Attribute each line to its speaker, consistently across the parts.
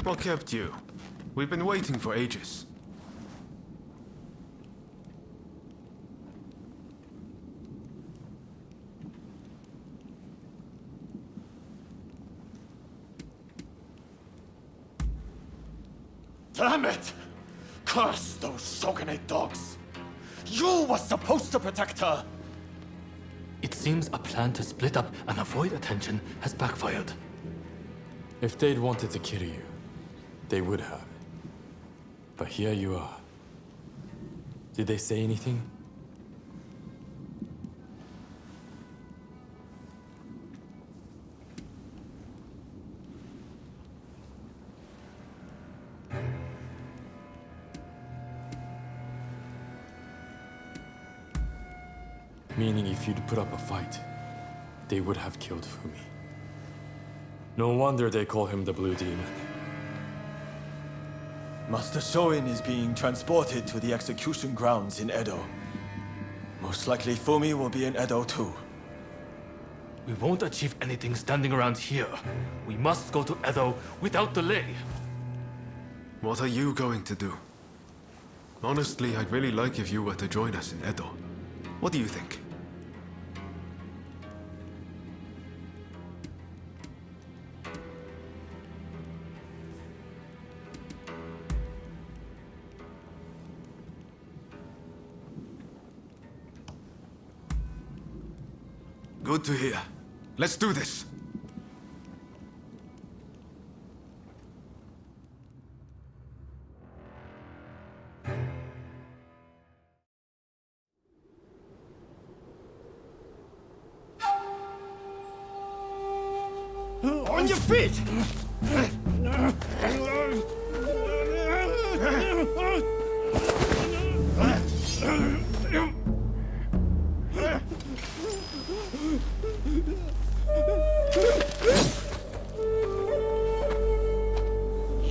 Speaker 1: What kept you? We've been waiting for ages.
Speaker 2: Damn it! Curse those Shogunate dogs! You were supposed to protect her!
Speaker 3: It seems a plan to split up and avoid attention has backfired.
Speaker 4: If they'd wanted to kill you, they would have. But here you are. Did they say anything? Meaning if you'd put up a fight, they would have killed Fumi. No wonder they call him the Blue Demon.
Speaker 2: Master Shoin is being transported to the execution grounds in Edo. Most likely Fumi will be in Edo too.
Speaker 3: We won't achieve anything standing around here. We must go to Edo without delay.
Speaker 1: What are you going to do? Honestly, I'd really like if you were to join us in Edo. What do you think? Good to hear. Let's do this!
Speaker 2: On your feet!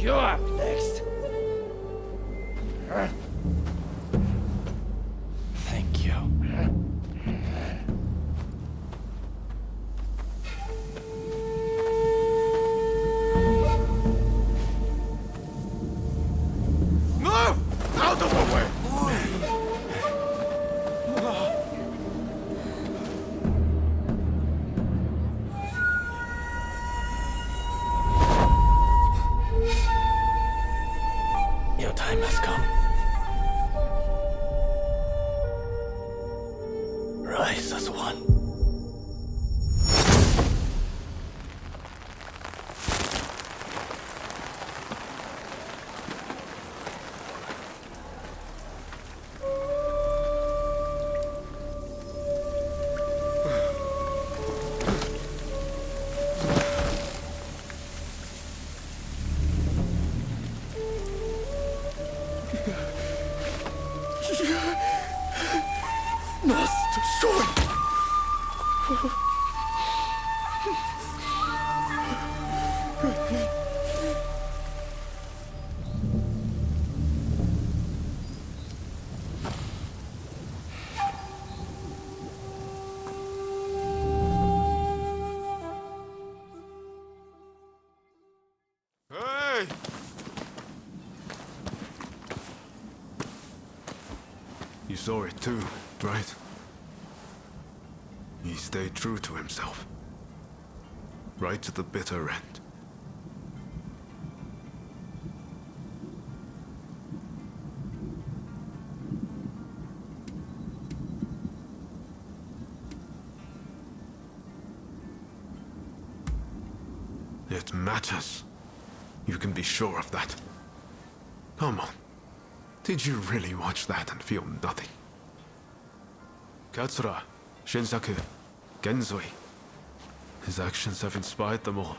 Speaker 2: You're up next.
Speaker 4: Thank you.
Speaker 1: Move! Out of the way!
Speaker 3: Your time has come. Rise as one.
Speaker 2: Master Shoin!
Speaker 1: Hey! You saw it too, right? He stayed true to himself. Right to the bitter end. It matters. You can be sure of that. Come on. Did you really watch that and feel nothing? Katsura, Shinsaku, Genzoi. His actions have inspired them all.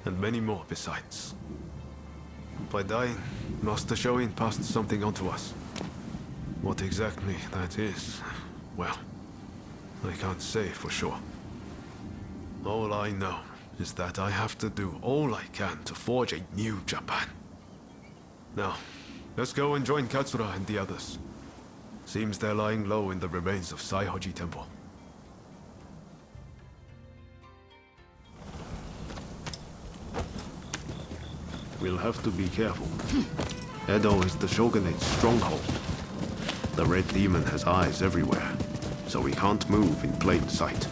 Speaker 1: And many more besides. By dying, Master Shoin passed something on to us. What exactly that is, well, I can't say for sure. All I know is that I have to do all I can to forge a new Japan. Now, let's go and join Katsura and the others. Seems they're lying low in the remains of Saihoji Temple. we'll have to be careful. Edo is the Shogunate's stronghold. The Red Demon has eyes everywhere, so we can't move in plain sight.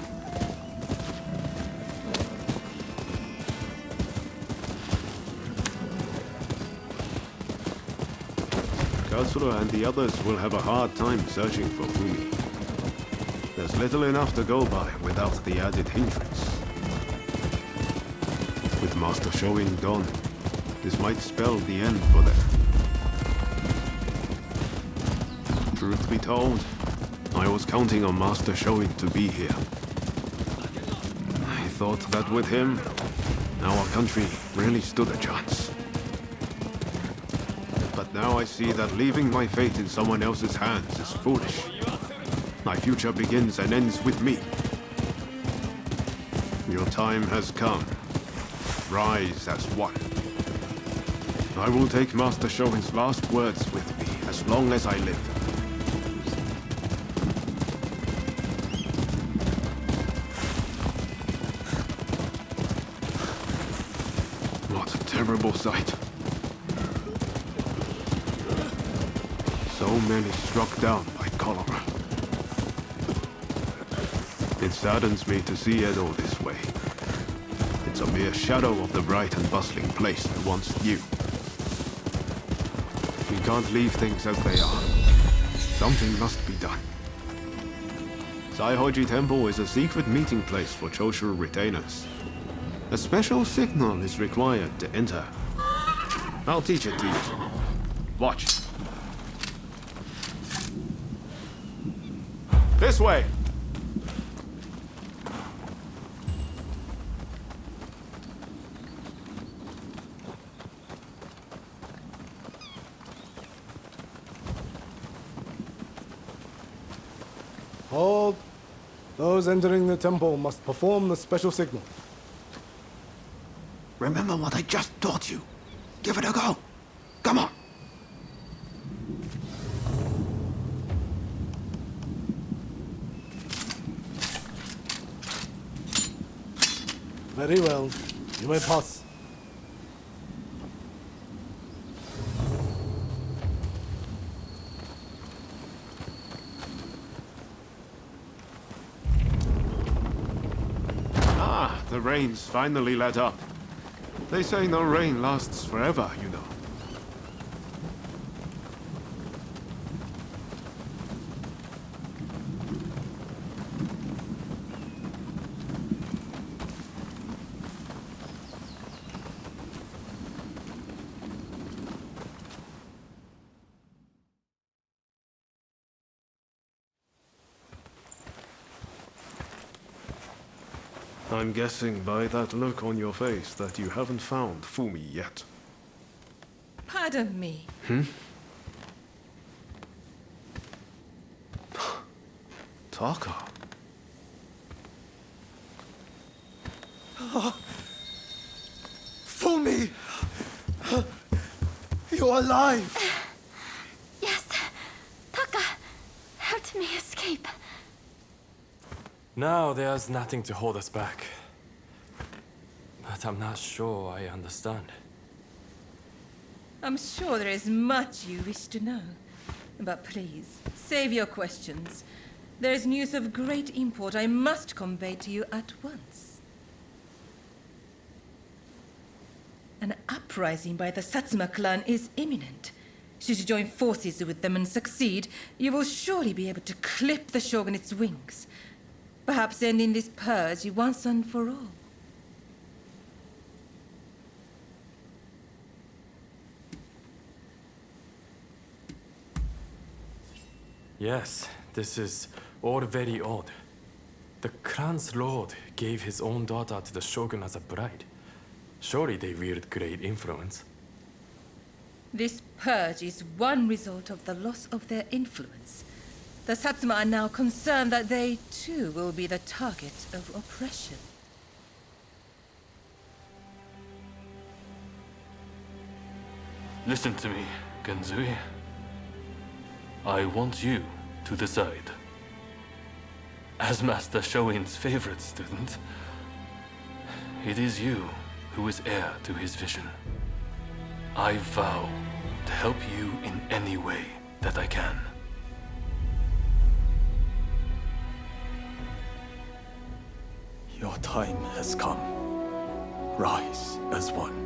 Speaker 1: Katsura and the others will have a hard time searching for Fumi. There's little enough to go by without the added hindrance. With Master Shoin gone, this might spell the end for them. Truth be told, I was counting on Master Shoin to be here. I thought that with him, our country really stood a chance. But now I see that leaving my fate in someone else's hands is foolish. My future begins and ends with me. Your time has come. Rise as one. I will take Master Shoin's last words with me as long as I live. What a terrible sight. So many struck down by cholera. It saddens me to see Edo this way. It's a mere shadow of the bright and bustling place I once knew. We can't leave things as they are. Something must be done. Saihoji Temple is a secret meeting place for Choshu retainers. A special signal is required to enter. I'll teach it to you. Watch. This way!
Speaker 5: Hold. Those entering the temple must perform the special signal.
Speaker 1: Remember what I just taught you. Give it a go. Come on.
Speaker 5: Very well. You may pass.
Speaker 1: The rain's finally let up. They say no rain lasts forever, you know. I'm guessing by that look on your face that you haven't found Fumi yet.
Speaker 6: Pardon me.
Speaker 1: Taka.
Speaker 2: Fumi! You're alive!
Speaker 7: Yes. Taka helped me escape.
Speaker 4: Now there's nothing to hold us back. But I'm not sure I understand.
Speaker 6: I'm sure there is much you wish to know. But please, save your questions. There is news of great import I must convey to you at once. An uprising by the Satsuma clan is imminent. Should you join forces with them and succeed, you will surely be able to clip the shogunate's wings. Perhaps ending this purge once and for all.
Speaker 4: Yes, this is all very odd. The clan's lord gave his own daughter to the shogun as a bride. Surely they wield great influence.
Speaker 6: This purge is one result of the loss of their influence. The Satsuma are now concerned that they, too, will be the target of oppression.
Speaker 3: Listen to me, Genzui. I want you to decide. As Master Shoin's favorite student, it is you who is heir to his vision. I vow to help you in any way that I can.
Speaker 2: Your time has come. Rise as one.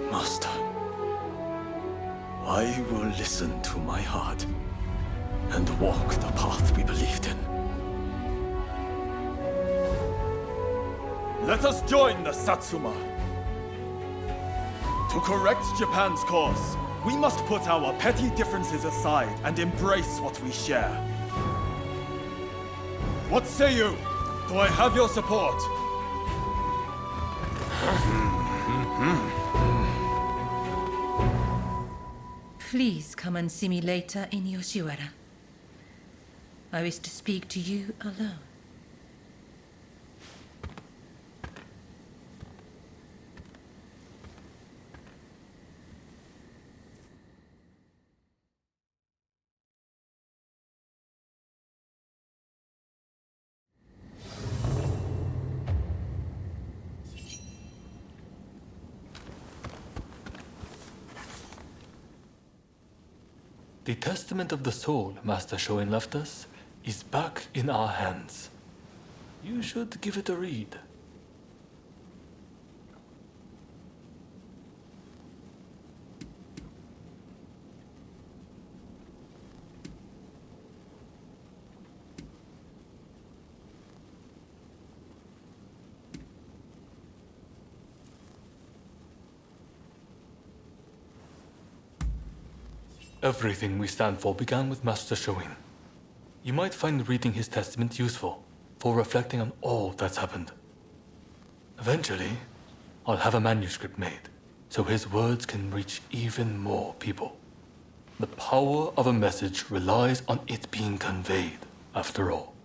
Speaker 2: Master, I will listen to my heart and walk the path we believed in. Let us join the Satsuma. To correct Japan's course, we must put our petty differences aside and embrace what we share. What say you? Do I have your support?
Speaker 6: Please come and see me later in Yoshiwara. I wish to speak to you alone.
Speaker 3: The Testament of the Soul Master Shoin left us is back in our hands. You should give it a read. Everything we stand for began with Master Shoin. You might find reading his testament useful for reflecting on all that's happened. Eventually, I'll have a manuscript made so his words can reach even more people. The power of a message relies on it being conveyed, after all.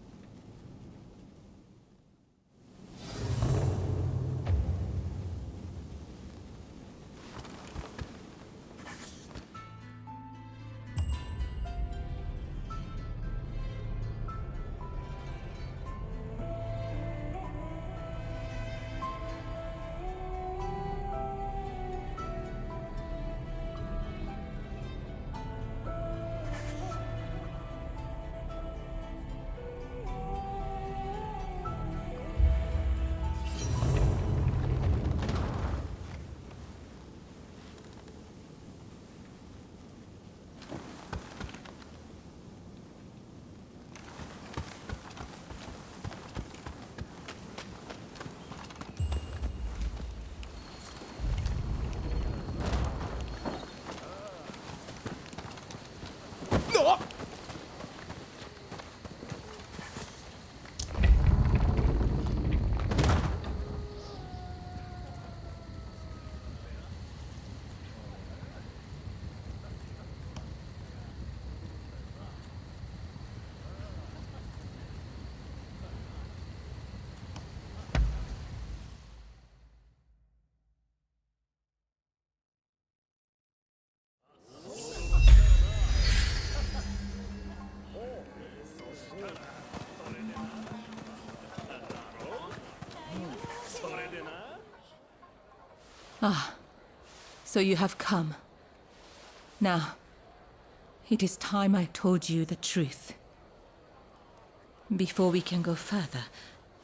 Speaker 6: Ah, so you have come. Now, it is time I told you the truth. Before we can go further,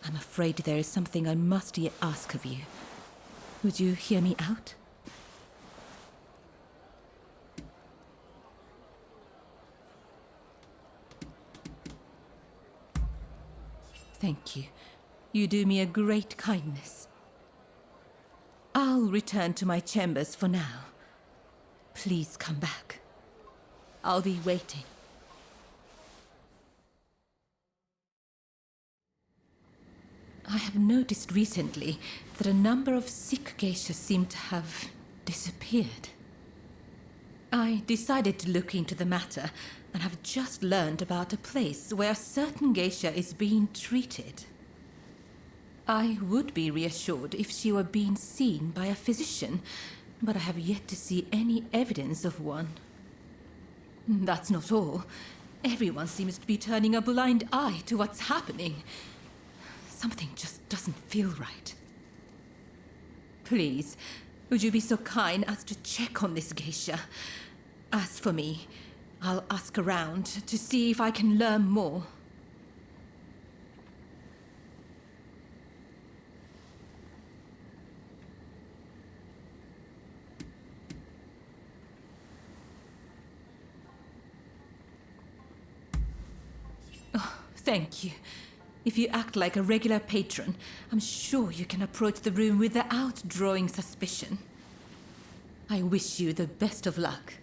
Speaker 6: I'm afraid there is something I must yet ask of you. Would you hear me out? Thank you. You do me a great kindness. I'll return to my chambers for now. Please come back. I'll be waiting. I have noticed recently that a number of sick geishas seem to have disappeared. I decided to look into the matter and have just learned about a place where a certain geisha is being treated. I would be reassured if she were being seen by a physician, but I have yet to see any evidence of one. That's not all. Everyone seems to be turning a blind eye to what's happening. Something just doesn't feel right. Please, Would you be so kind as to check on this geisha? As for me, I'll ask around to see if I can learn more. Oh, thank you. If you act like a regular patron, I'm sure you can approach the room without drawing suspicion. I wish you the best of luck.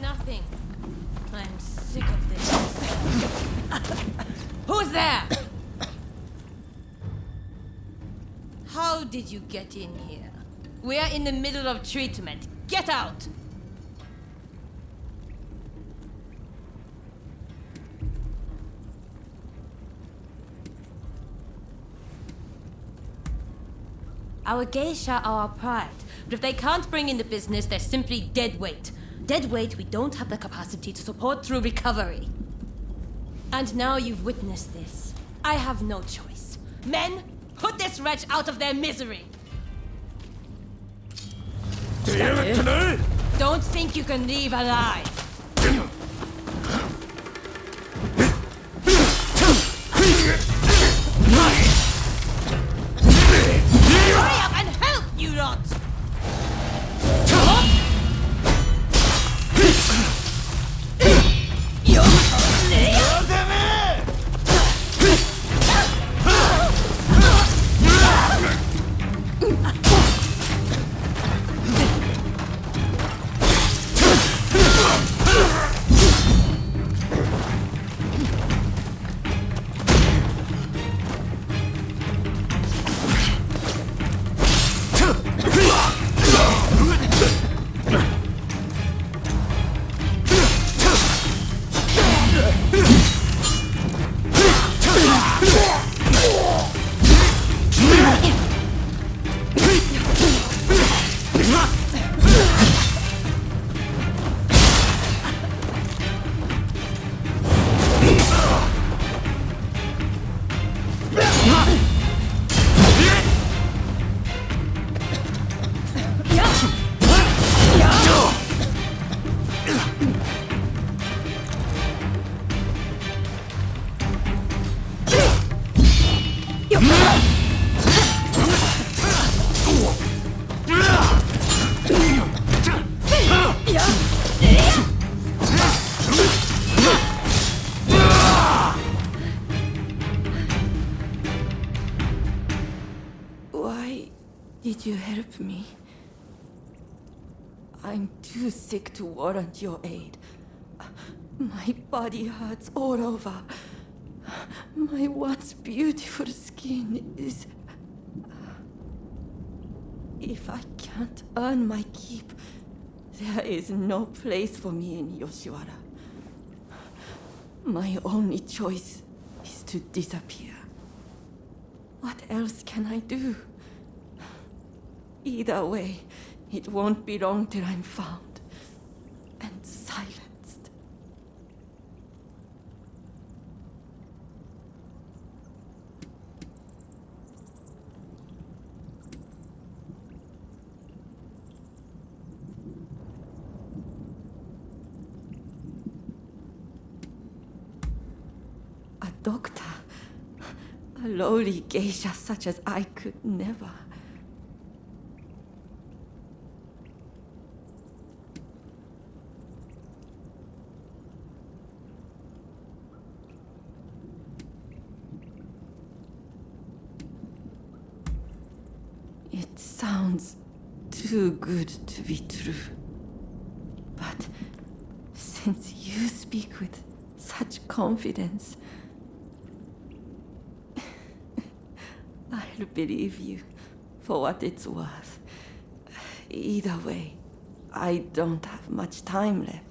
Speaker 6: Nothing. I'm sick of this. Who's there? How did you get in here? We're in the middle of treatment. Get out! Our geisha are our pride, but if they can't bring in the business, they're simply dead weight. Dead weight we don't have the capacity to support through recovery. And now you've witnessed this. I have no choice. Men, put this wretch out of their misery! Don't think you can leave alive! Hurry up and help, you lot! Did you help me? I'm too sick to warrant your aid. My body hurts all over. My once beautiful skin is... If I can't earn my keep, there is no place for me in Yoshiwara. My only choice is to disappear. What else can I do? Either way, it won't be long till I'm found.
Speaker 8: A doctor. A lowly geisha such as I could never. It sounds too good to be true. But since you speak with such confidence, I'll believe you for what it's worth. Either way, I don't have much time left.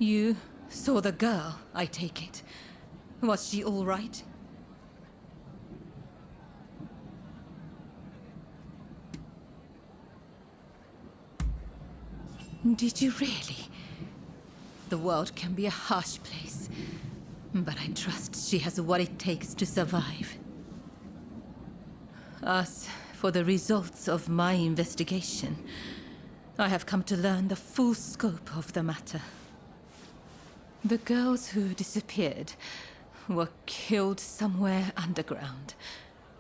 Speaker 6: You saw the girl, I take it. Was she all right? Did you really? The world can be a harsh place, but I trust she has what it takes to survive. As for the results of my investigation, I have come to learn the full scope of the matter. The girls who disappeared were killed somewhere underground,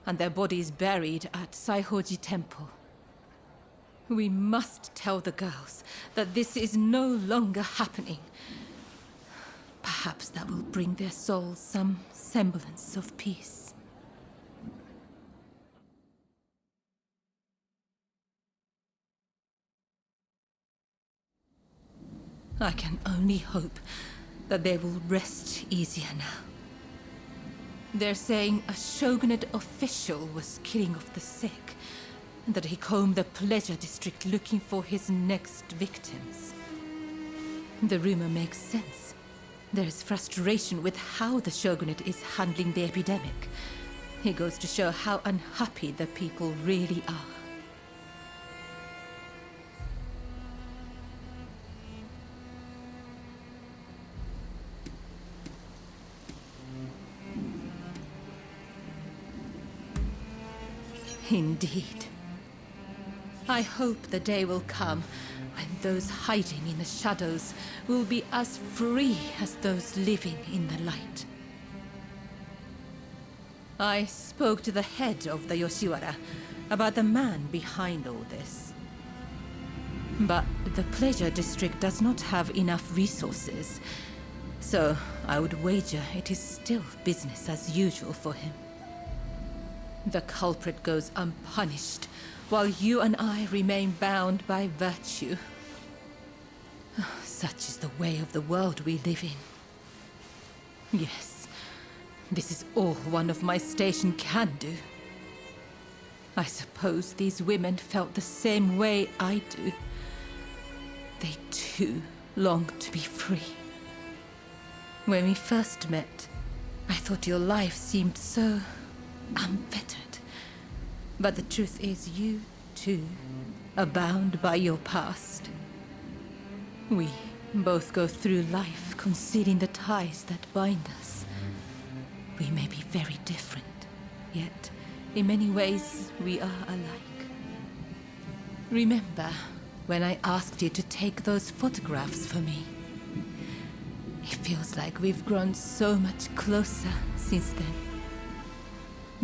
Speaker 6: and their bodies buried at Saihoji Temple. We must tell the girls that this is no longer happening. Perhaps that will bring their souls some semblance of peace. I can only hope that they will rest easier now. They're saying a shogunate official was killing off the sick, and that he combed the pleasure district looking for his next victims. The rumor makes sense. There's frustration with how the shogunate is handling the epidemic. It goes to show how unhappy the people really are. Indeed. I hope the day will come when those hiding in the shadows will be as free as those living in the light. I spoke to the head of the Yoshiwara about the man behind all this. But the pleasure district does not have enough resources, so I would wager it is still business as usual for him. The culprit goes unpunished, while you and I remain bound by virtue. Such is the way of the world we live in. Yes, this is all one of my station can do. I suppose these women felt the same way I do. They too long to be free. When we first met, I thought your life seemed so unfettered. But the truth is, you, too, are bound by your past. We both go through life concealing the ties that bind us. We may be very different, yet in many ways we are alike. Remember when I asked you to take those photographs for me? It feels like we've grown so much closer since then.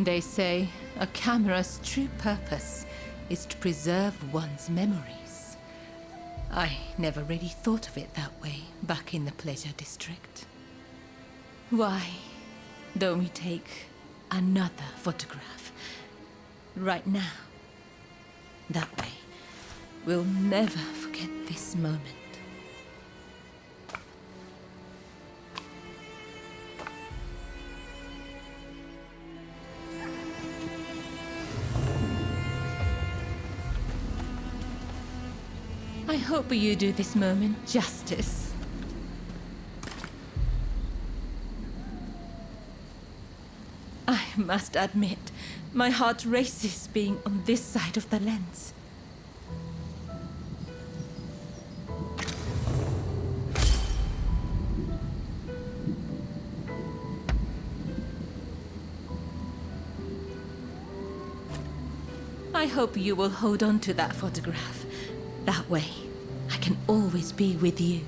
Speaker 6: They say a camera's true purpose is to preserve one's memories. I never really thought of it that way back in the Pleasure District. Why don't we take another photograph right now? That way, we'll never forget this moment. I hope you do this moment justice. I must admit, my heart races being on this side of the lens. I hope you will hold on to that photograph. That way, I can always be with you.